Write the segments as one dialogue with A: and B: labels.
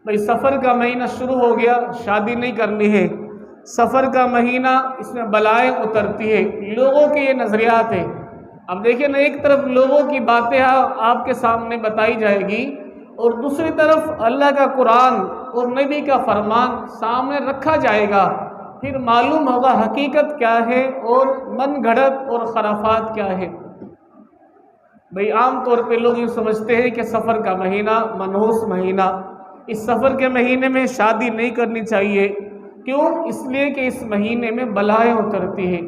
A: بھئی سفر کا مہینہ شروع ہو گیا، شادی نہیں کرنی ہے، سفر کا مہینہ اس میں بلائیں اترتی ہے، لوگوں کے یہ نظریات ہیں۔ اب دیکھیں نا، ایک طرف لوگوں کی باتیں آپ کے سامنے بتائی جائے گی اور دوسری طرف اللہ کا قرآن اور نبی کا فرمان سامنے رکھا جائے گا، پھر معلوم ہوگا حقیقت کیا ہے اور من گھڑت اور خرافات کیا ہے۔ بھئی عام طور پہ لوگ یہ سمجھتے ہیں کہ سفر کا مہینہ منحوس مہینہ، اس سفر کے مہینے میں شادی نہیں کرنی چاہیے۔ کیوں؟ اس لیے کہ اس مہینے میں بلائیں اترتی ہیں،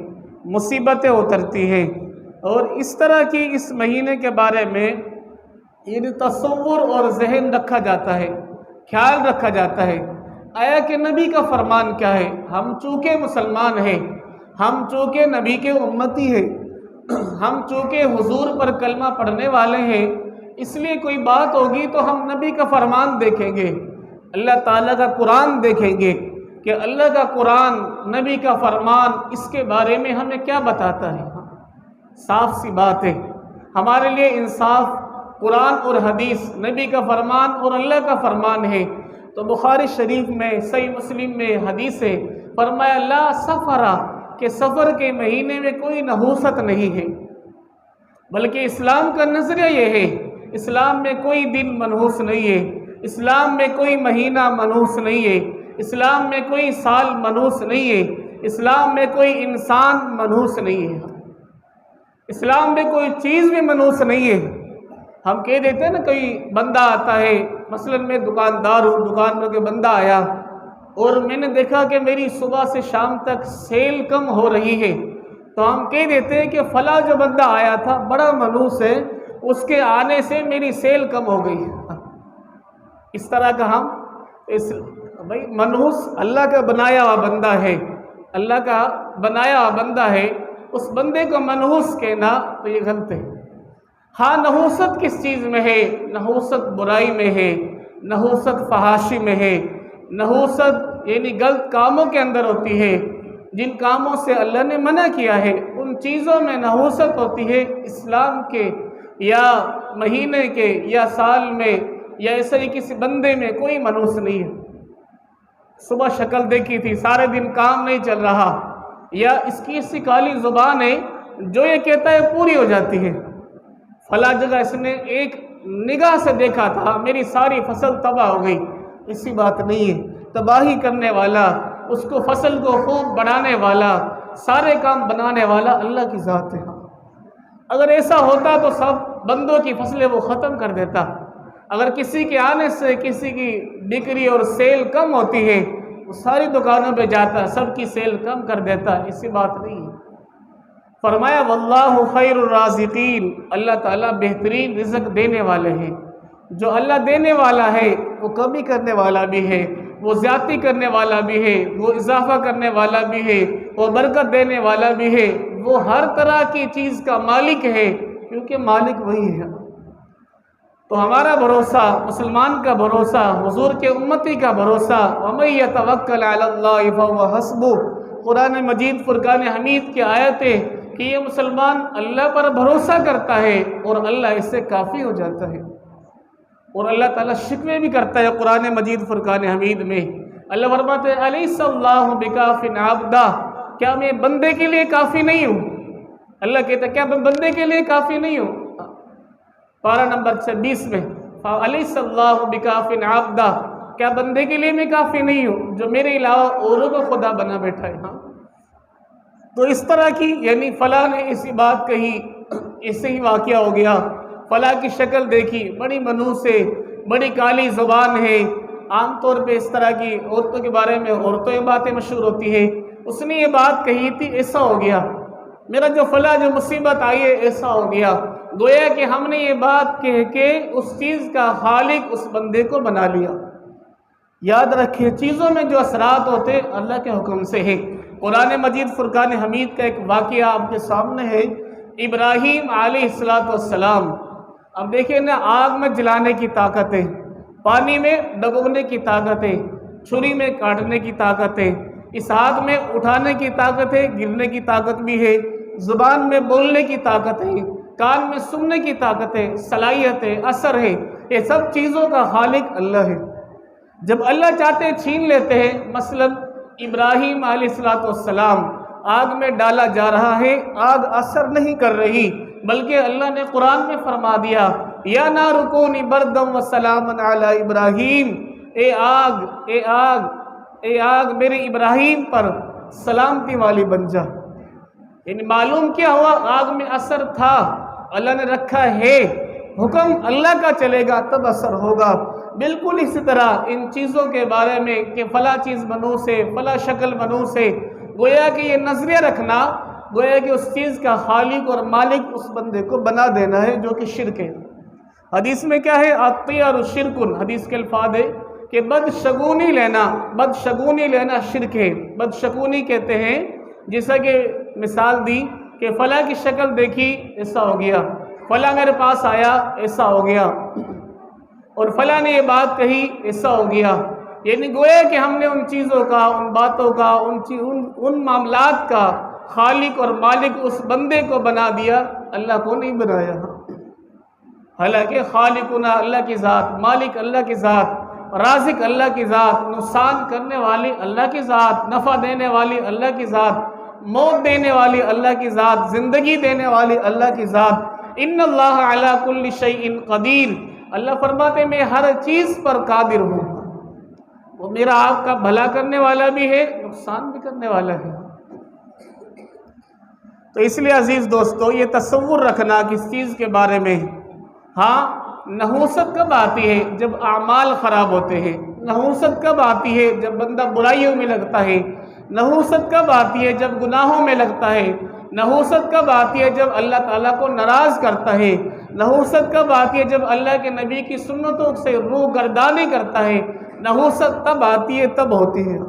A: مصیبتیں اترتی ہیں، اور اس طرح کی اس مہینے کے بارے میں یہ تصور اور ذہن رکھا جاتا ہے، خیال رکھا جاتا ہے۔ آیا کہ نبی کا فرمان کیا ہے؟ ہم چونکہ مسلمان ہیں، ہم چونکہ نبی کے امتی ہیں، ہم چونکہ حضور پر کلمہ پڑھنے والے ہیں، اس لیے کوئی بات ہوگی تو ہم نبی کا فرمان دیکھیں گے، اللہ تعالیٰ کا قرآن دیکھیں گے کہ اللہ کا قرآن، نبی کا فرمان اس کے بارے میں ہمیں کیا بتاتا ہے۔ صاف سی بات ہے، ہمارے لیے انصاف قرآن اور حدیث، نبی کا فرمان اور اللہ کا فرمان ہے۔ تو بخاری شریف میں، صحیح مسلم میں حدیث ہے، فرمایا لا سفرا، کہ سفر کے مہینے میں کوئی نحوست نہیں ہے، بلکہ اسلام کا نظریہ یہ ہے، اسلام میں کوئی دن منحوس نہیں ہے، اسلام میں کوئی مہینہ منحوس نہیں ہے، اسلام میں کوئی سال منحوس نہیں ہے، اسلام میں کوئی انسان منحوس نہیں ہے، اسلام میں کوئی چیز بھی منحوس نہیں ہے۔ ہم کہہ دیتے ہیں نا، کوئی بندہ آتا ہے، مثلا میں دکاندار ہوں، دکان پر کوئی بندہ آیا اور میں نے دیکھا کہ میری صبح سے شام تک سیل کم ہو رہی ہے، تو ہم کہہ دیتے ہیں کہ فلاں جو بندہ آیا تھا بڑا منحوس ہے، اس کے آنے سے میری سیل کم ہو گئی۔ اس طرح کا ہم بھائی منحوس اللہ کا بنایا ہوا بندہ ہے، اللہ کا بنایا ہوا بندہ ہے، اس بندے کو منحوس کہنا تو یہ غلط ہے۔ ہاں، نحوست کس چیز میں ہے؟ نحوست برائی میں ہے، نحوست فحاشی میں ہے، نحوست یعنی غلط کاموں کے اندر ہوتی ہے، جن کاموں سے اللہ نے منع کیا ہے ان چیزوں میں نحوست ہوتی ہے۔ اسلام کے یا مہینے کے یا سال میں یا ایسے ہی کسی بندے میں کوئی منحوس نہیں ہے۔ صبح شکل دیکھی تھی، سارے دن کام نہیں چل رہا، یا اس کی ایسی کالی زبان ہے جو یہ کہتا ہے پوری ہو جاتی ہے، فلاں جگہ اس نے ایک نگاہ سے دیکھا تھا میری ساری فصل تباہ ہو گئی۔ ایسی بات نہیں ہے، تباہی کرنے والا، اس کو فصل کو خوب بڑھانے والا، سارے کام بنانے والا اللہ کی ذات ہے۔ اگر ایسا ہوتا تو سب بندوں کی فصلیں وہ ختم کر دیتا۔ اگر کسی کے آنے سے کسی کی بکری اور سیل کم ہوتی ہے، وہ ساری دکانوں پہ جاتا، سب کی سیل کم کر دیتا، ایسی بات نہیں ہے۔ فرمایا واللہ خیر الرازقین، اللہ تعالیٰ بہترین رزق دینے والے ہیں۔ جو اللہ دینے والا ہے وہ کمی کرنے والا بھی ہے، وہ زیادتی کرنے والا بھی ہے، وہ اضافہ کرنے والا بھی ہے، وہ برکت دینے والا بھی ہے، وہ ہر طرح کی چیز کا مالک ہے، کیونکہ مالک وہی ہے۔ تو ہمارا بھروسہ، مسلمان کا بھروسہ، حضور کے امتی کا بھروسہ، وَمَن يَتَوَكَّلْ عَلَى اللَّهِ فَهُوَ حَسْبُهُ، قرآن مجید فرقان حمید کی آیت ہے کہ یہ مسلمان اللہ پر بھروسہ کرتا ہے اور اللہ اس سے کافی ہو جاتا ہے۔ اور اللہ تعالیٰ شکوے بھی کرتا ہے قرآن مجید فرقان حمید میں، اللہ فرماتے ہیں أَلَيْسَ اللَّهُ بِكَافٍ عَبْدَهُ، کیا میں بندے کے لیے کافی نہیں ہوں؟ اللہ کہتا ہے کیا میں بندے کے لیے کافی نہیں ہوں؟ پارہ نمبر 26 میں أَلَيْسَ اللَّهُ بِكَافٍ عَبْدَهُ، کیا بندے کے لیے میں کافی نہیں ہوں جو میرے علاوہ اوروں کو خدا بنا بیٹھا ہے۔ ہاں، تو اس طرح کی یعنی فلاں نے ایسی بات کہی، ایسے ہی واقعہ ہو گیا، فلاں کی شکل دیکھی، بڑی منحوس ہے، بڑی کالی زبان ہے۔ عام طور پہ اس طرح کی عورتوں کے بارے میں عورتوں یہ باتیں مشہور ہوتی ہے، اس نے یہ بات کہی تھی، ایسا ہو گیا، میرا جو فلاں جو مصیبت آئی ہے ایسا ہو گیا، گویا کہ ہم نے یہ بات کہہ کے اس چیز کا خالق اس بندے کو بنا لیا۔ یاد رکھیں، چیزوں میں جو اثرات ہوتے اللہ کے حکم سے ہے۔ قرآن مجید فرقان حمید کا ایک واقعہ آپ کے سامنے ہے، ابراہیم علیہ السلام۔ اب دیکھیں نا، آگ میں جلانے کی طاقت ہے، پانی میں ڈبونے کی طاقت ہے، چھری میں کاٹنے کی طاقت ہے، اس ہاتھ میں اٹھانے کی طاقت ہے، گرنے کی طاقت بھی ہے، زبان میں بولنے کی طاقت ہے، کان میں سننے کی طاقت ہے، صلاحیت ہے، اثر ہے، یہ سب چیزوں کا خالق اللہ ہے۔ جب اللہ چاہتے چھین لیتے ہیں۔ مثلا ابراہیم علیہ السلام آگ میں ڈالا جا رہا ہے، آگ اثر نہیں کر رہی، بلکہ اللہ نے قرآن میں فرما دیا یا نار کونی بردم وسلاما علی ابراہیم، اے آگ اے آگ اے آگ میرے ابراہیم پر سلامتی والی بن جا۔ یعنی معلوم کیا ہوا؟ آگ میں اثر تھا، اللہ نے رکھا ہے، حکم اللہ کا چلے گا تب اثر ہوگا۔ بالکل اسی طرح ان چیزوں کے بارے میں کہ فلاں چیز بنو سے، فلاں شکل بنو سے، گویا کہ یہ نظریہ رکھنا، گویا کہ اس چیز کا خالق اور مالک اس بندے کو بنا دینا ہے، جو کہ شرک ہے۔ حدیث میں کیا ہے؟ الطیرۃ شرک، حدیث کے الفاظ ہے کہ بدشگونی لینا شرک ہے۔ بدشگونی کہتے ہیں جیسا کہ مثال دی کہ فلاں کی شکل دیکھی ایسا ہو گیا، فلاں میرے پاس آیا ایسا ہو گیا، اور فلاں نے یہ بات کہی ایسا ہو گیا۔ یعنی گویا کہ ہم نے ان چیزوں کا، ان باتوں کا، ان معاملات کا خالق اور مالک اس بندے کو بنا دیا، اللہ کو نہیں بنایا۔ حالانکہ خالقنا اللہ کی ذات، مالک اللہ کی ذات، رازق اللہ کی ذات، نقصان کرنے والی اللہ کی ذات، نفع دینے والی اللہ کی ذات، موت دینے والی اللہ کی ذات، زندگی دینے والی اللہ کی ذات۔ ان اللہ علی کل شیء قدیر، اللہ فرماتے میں ہر چیز پر قادر ہوں، وہ میرا آپ کا بھلا کرنے والا بھی ہے، نقصان بھی کرنے والا ہے۔ تو اس لیے عزیز دوستو، یہ تصور رکھنا کس چیز کے بارے میں، ہاں نحوست کب آتی ہے؟ جب اعمال خراب ہوتے ہیں۔ نحوست کب آتی ہے؟ جب بندہ برائیوں میں لگتا ہے۔ نحوست کب آتی ہے؟ جب گناہوں میں لگتا ہے۔ نحوست کب آتی ہے؟ جب اللہ تعالیٰ کو ناراض کرتا ہے۔ نحوست کب آتی ہے؟ جب اللہ کے نبی کی سنتوں سے روح گردانی کرتا ہے۔ نحوست تب آتی ہے، تب ہوتی ہے